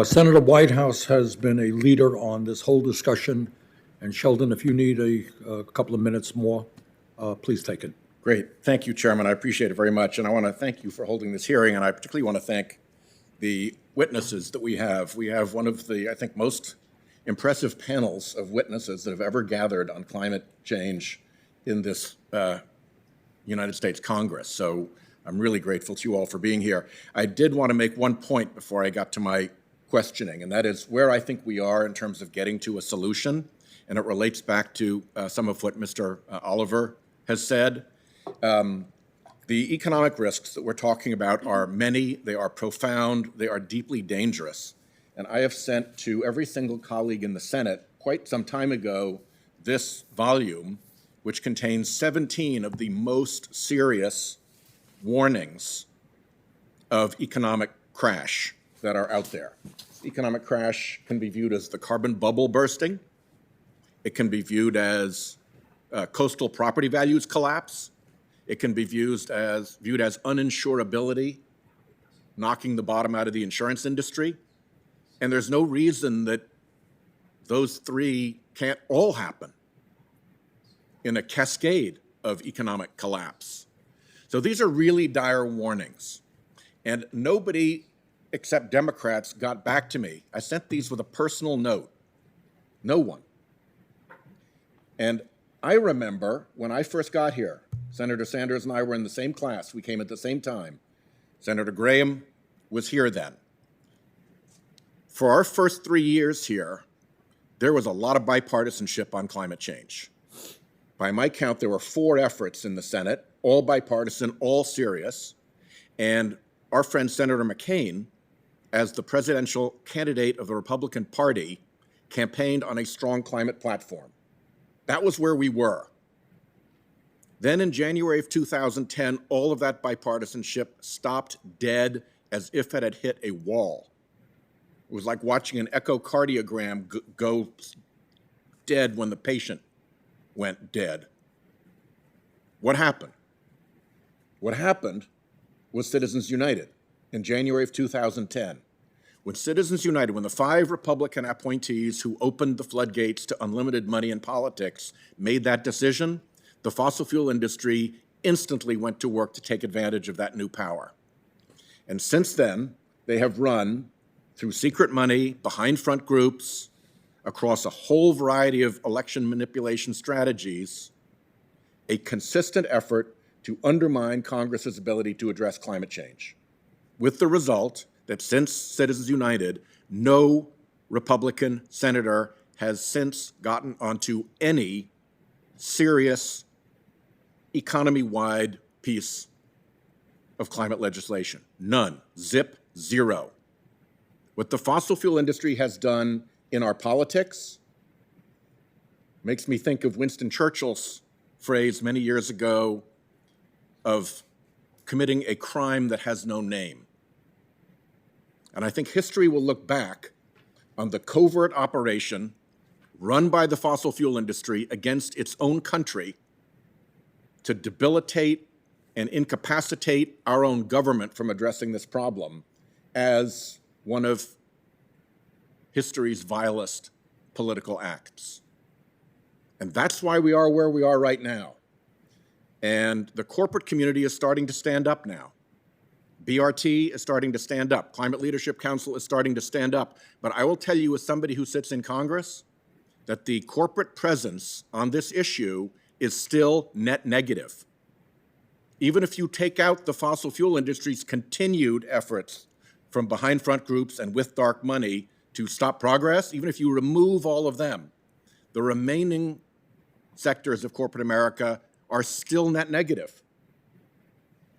Senator Whitehouse has been a leader on this whole discussion. And Sheldon, if you need a couple of minutes more, please take it. Great. Thank you, Chairman. I appreciate it very much. And I want to thank you for holding this hearing. And I particularly want to thank the witnesses that we have. We have one of the, I think, most impressive panels of witnesses that have ever gathered on climate change in this United States Congress. So I'm really grateful to you all for being here. I did want to make one point before I got to my questioning, and that is where I think we are in terms of getting to a solution. And it relates back to some of what Mr. Oliver has said. The economic risks that we're talking about are many, they are profound, they are deeply dangerous. And I have sent to every single colleague in the Senate quite some time ago this volume, which contains 17 of the most serious warnings of economic crash that are out there. Economic crash can be viewed as the carbon bubble bursting. It can be viewed as coastal property values collapse. It can be viewed as uninsurability, knocking the bottom out of the insurance industry. And there's no reason that those three can't all happen in a cascade of economic collapse. So these are really dire warnings. And nobody except Democrats got back to me. I sent these with a personal note. No one. And I remember when I first got here, Senator Sanders and I were in the same class. We came at the same time. Senator Graham was here then. For our first 3 years here, there was a lot of bipartisanship on climate change. By my count, there were 4 efforts in the Senate, all bipartisan, all serious. And our friend Senator McCain, as the presidential candidate of the Republican Party, campaigned on a strong climate platform. That was where we were. Then in January of 2010, all of that bipartisanship stopped dead as if it had hit a wall. It was like watching an echocardiogram go dead when the patient went dead. What happened? What happened was Citizens United in January of 2010. When Citizens United, when the 5 Republican appointees who opened the floodgates to unlimited money in politics made that decision, the fossil fuel industry instantly went to work to take advantage of that new power. And since then, they have run through secret money, behind front groups, across a whole variety of election manipulation strategies, a consistent effort to undermine Congress's ability to address climate change, with the result that since Citizens United, no Republican senator has since gotten onto any serious economy-wide piece of climate legislation. None. Zip. Zero. What the fossil fuel industry has done in our politics makes me think of Winston Churchill's phrase many years ago of committing a crime that has no name. And I think history will look back on the covert operation run by the fossil fuel industry against its own country to debilitate and incapacitate our own government from addressing this problem as one of history's vilest political acts. And that's why we are where we are right now. And the corporate community is starting to stand up now. BRT is starting to stand up. Climate Leadership Council is starting to stand up. But I will tell you, as somebody who sits in Congress, that the corporate presence on this issue is still net negative. Even if you take out the fossil fuel industry's continued efforts from behind front groups and with dark money to stop progress, even if you remove all of them, the remaining sectors of corporate America are still net negative.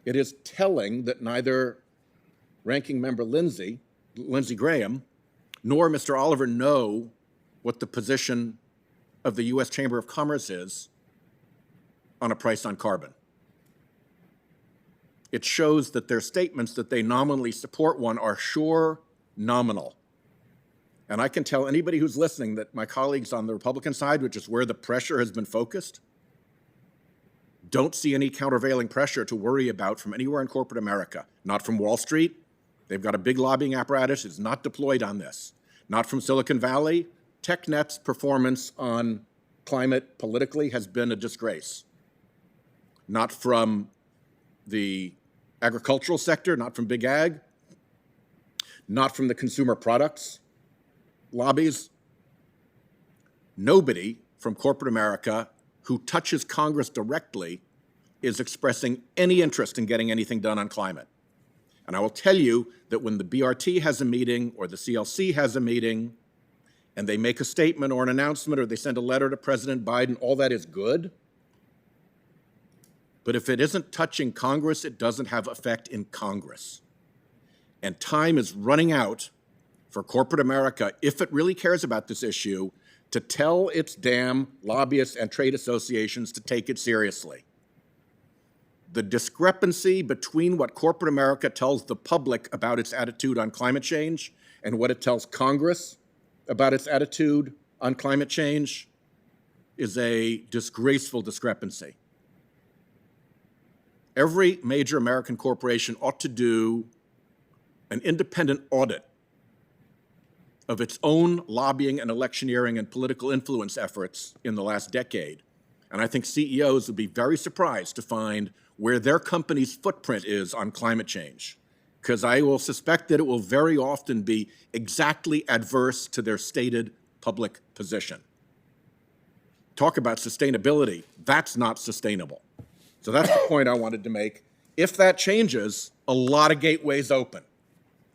It is telling that neither Ranking Member Lindsey Graham nor Mr. Oliver know what the position of the U.S. Chamber of Commerce is on a price on carbon. It shows that their statements that they nominally support one are sure nominal. And I can tell anybody who's listening that my colleagues on the Republican side, which is where the pressure has been focused, don't see any countervailing pressure to worry about from anywhere in corporate America, not from Wall Street. They've got a big lobbying apparatus. It's not deployed on this. Not from Silicon Valley. TechNet's performance on climate politically has been a disgrace. Not from the agricultural sector, not from big ag, not from the consumer products lobbies. Nobody from corporate America who touches Congress directly is expressing any interest in getting anything done on climate. And I will tell you that when the BRT has a meeting or the CLC has a meeting and they make a statement or an announcement or they send a letter to President Biden, all that is good. But if it isn't touching Congress, it doesn't have effect in Congress. And time is running out for corporate America, if it really cares about this issue, to tell its damn lobbyists and trade associations to take it seriously. The discrepancy between what corporate America tells the public about its attitude on climate change and what it tells Congress about its attitude on climate change is a disgraceful discrepancy. Every major American corporation ought to do an independent audit of its own lobbying and electioneering and political influence efforts in the last decade. And I think CEOs would be very surprised to find where their company's footprint is on climate change, because I will suspect that it will very often be exactly adverse to their stated public position. Talk about sustainability, that's not sustainable. So that's the point I wanted to make. If that changes, a lot of gateways open.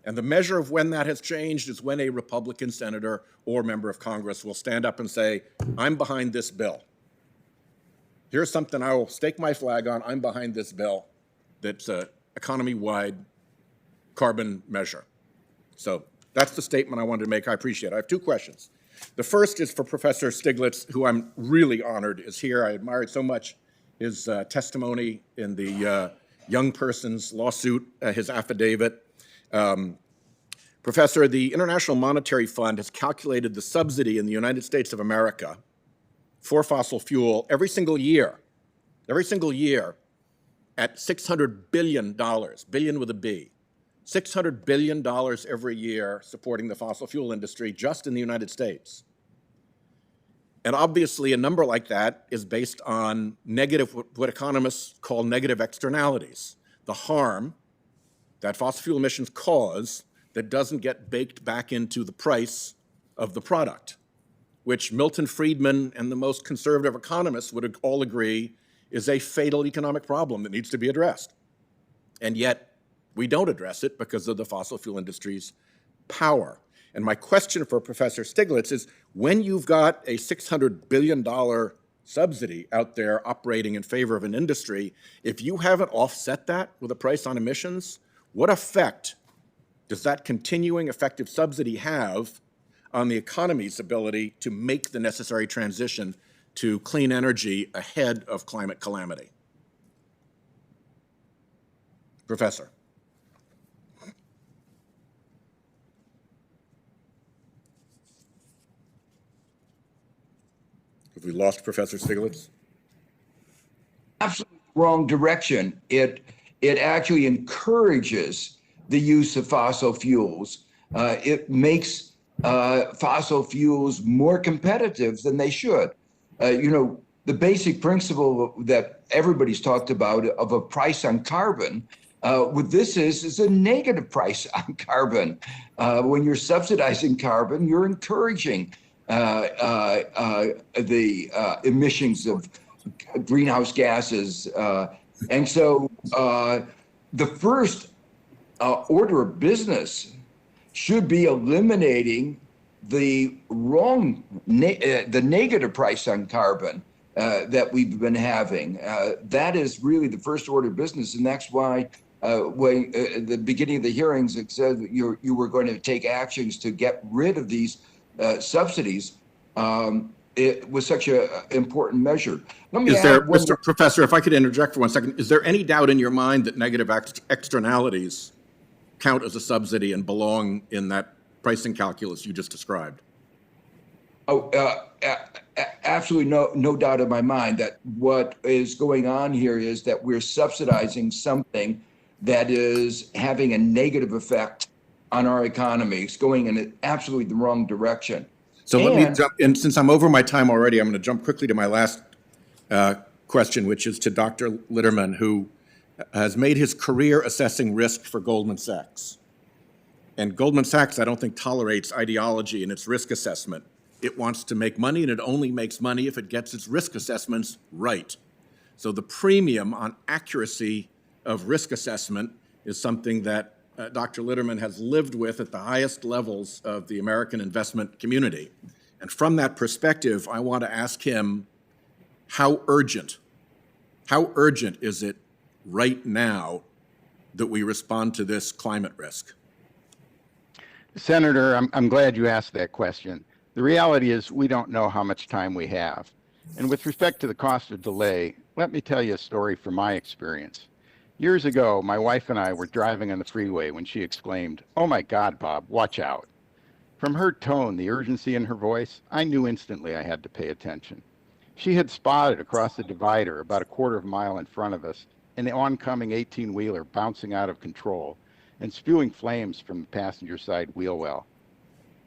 And the measure of when that has changed is when a Republican senator or member of Congress will stand up and say, I'm behind this bill. Here's something I will stake my flag on. I'm behind this bill that's an economy-wide carbon measure. So that's the statement I wanted to make. I appreciate it. I have two questions. The first is for Professor Stiglitz, who I'm really honored is here. I admired so much his testimony in the young person's lawsuit, his affidavit. Professor, the International Monetary Fund has calculated the subsidy in the United States of America for fossil fuel every single year at $600 billion, billion with a B. $600 billion every year supporting the fossil fuel industry just in the United States. And obviously a number like that is based on negative, what economists call negative externalities, the harm that fossil fuel emissions cause that doesn't get baked back into the price of the product, which Milton Friedman and the most conservative economists would all agree is a fatal economic problem that needs to be addressed. And yet we don't address it because of the fossil fuel industry's power. And my question for Professor Stiglitz is, when you've got a $600 billion subsidy out there operating in favor of an industry, if you haven't offset that with a price on emissions, what effect does that continuing effective subsidy have on the economy's ability to make the necessary transition to clean energy ahead of climate calamity? Professor. Have we lost Professor Stiglitz? Absolutely wrong direction. It actually encourages the use of fossil fuels. It makes fossil fuels more competitive than they should. The basic principle that everybody's talked about of a price on carbon, what this is a negative price on carbon. When you're subsidizing carbon, you're encouraging the emissions of greenhouse gases. And so the first order of business should be eliminating the the negative price on carbon that we've been having. That is really the first order of business, and that's why when at the beginning of the hearings it said that you were going to take actions to get rid of these subsidies. It was such an important measure. Let me Mr. Professor, if I could interject for 1 second, is there any doubt in your mind that negative externalities count as a subsidy and belong in that pricing calculus you just described? Oh, absolutely no doubt in my mind that what is going on here is that we're subsidizing something that is having a negative effect on our economy. It's going in absolutely the wrong direction. So let me And- jump, and since I'm over my time already, I'm going to jump quickly to my last question, which is to Dr. Litterman, who has made his career assessing risk for Goldman Sachs. And Goldman Sachs, I don't think, tolerates ideology in its risk assessment. It wants to make money, and it only makes money if it gets its risk assessments right. So the premium on accuracy of risk assessment is something that Dr. Litterman has lived with at the highest levels of the American investment community. And from that perspective, I want to ask him, how urgent is it right now that we respond to this climate risk? Senator, I'm glad you asked that question. The reality is we don't know how much time we have. And with respect to the cost of delay, let me tell you a story from my experience. Years ago, my wife and I were driving on the freeway when she exclaimed, "Oh my God, Bob, watch out." From her tone, the urgency in her voice, I knew instantly I had to pay attention. She had spotted across the divider about a quarter of a mile in front of us an oncoming 18-wheeler bouncing out of control and spewing flames from the passenger side wheel well.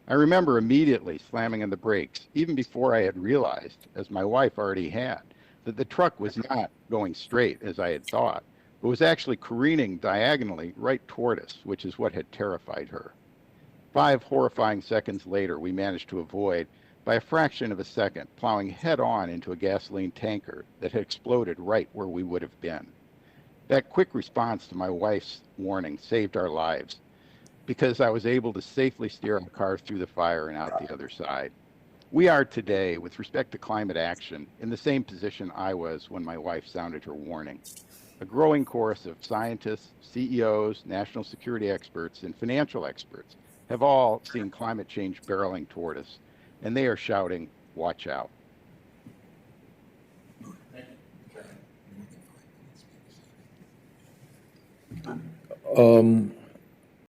I remember immediately slamming on the brakes, even before I had realized, as my wife already had, that the truck was not going straight as I had thought, but was actually careening diagonally right toward us, which is what had terrified her. 5 horrifying seconds later, we managed to avoid, by a fraction of a second, plowing head-on into a gasoline tanker that had exploded right where we would have been. That quick response to my wife's warning saved our lives, because I was able to safely steer our car through the fire and out the other side. We are today, with respect to climate action, in the same position I was when my wife sounded her warning. A growing chorus of scientists, CEOs, national security experts, and financial experts have all seen climate change barreling toward us, and they are shouting, "Watch out."